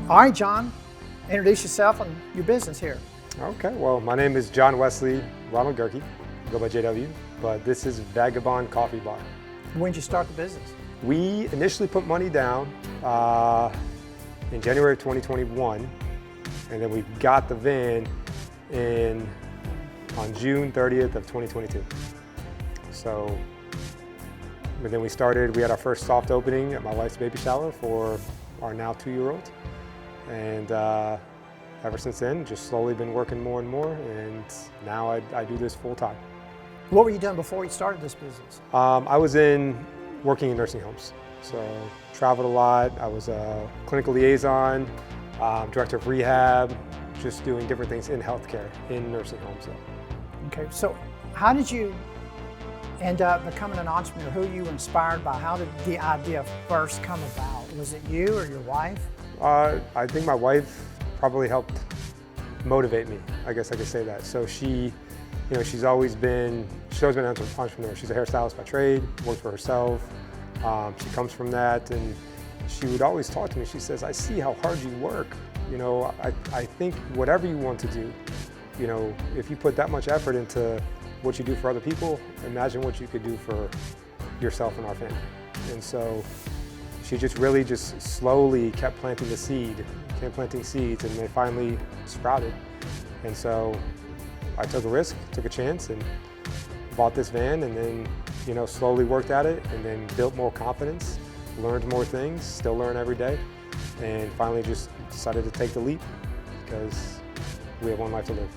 All right, John, introduce yourself and your business here. Okay, well, my name is John Wesley Ronald Gerke, I go by JW, but this is Vagabond Coffee Bar. When did you start the business? We initially put money down in January of 2021, and then we got the van on June 30th of 2022. So, and then we had our first soft opening at my wife's baby shower for our now 2-year-old. And ever since then, just slowly been working more and more, and now I do this full time. What were you doing before you started this business? I was working in nursing homes, so traveled a lot. I was a clinical liaison, director of rehab, just doing different things in healthcare, in nursing homes. Okay, so how did you end up becoming an entrepreneur? Who you inspired by? How did the idea first come about? Was it you or your wife? I think my wife probably helped motivate me. I guess I could say that. So she's always been an entrepreneur. She's a hairstylist by trade, works for herself. She comes from that, and she would always talk to me. She says, "I see how hard you work. I think whatever you want to do, if you put that much effort into what you do for other people, imagine what you could do for yourself and our family." And so she really slowly kept planting seeds, and they finally sprouted. And so I took a risk, took a chance, and bought this van, and then slowly worked at it, and then built more confidence, learned more things, still learn every day, and finally just decided to take the leap because we have one life to live.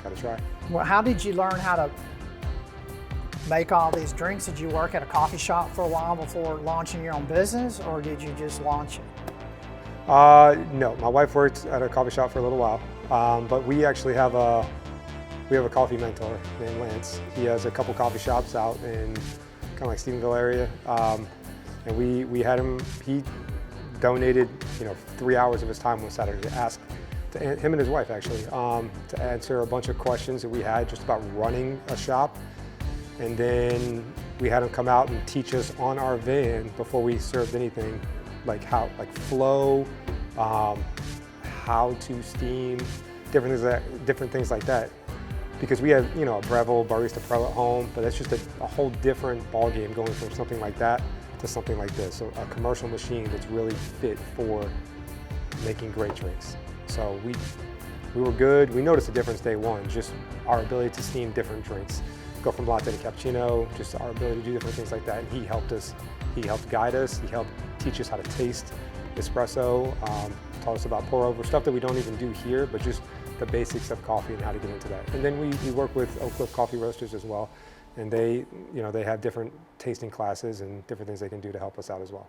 Got to try. Well, how did you learn how to make all these drinks? Did you work at a coffee shop for a while before launching your own business, or did you just launch it? No, my wife worked at a coffee shop for a little while, but we actually have a coffee mentor named Lance. He has a couple coffee shops out in kind of like Stephenville area, and we had him. He donated 3 hours of his time one Saturday to ask him and his wife actually to answer a bunch of questions that we had just about running a shop. And then we had him come out and teach us on our van before we served anything, like flow, how to steam, different things like that. Because we have a Breville Barista Pro at home, but that's just a whole different ball game going from something like that to something like this. So a commercial machine that's really fit for making great drinks. So we were good. We noticed a difference day one, just our ability to steam different drinks. Go from latte to cappuccino, just our ability to do different things like that. And he helped us. He helped guide us. He helped teach us how to taste espresso, taught us about pour over, stuff that we don't even do here, but just the basics of coffee and how to get into that. And then we work with Oak Cliff Coffee Roasters as well. And they have different tasting classes and different things they can do to help us out as well.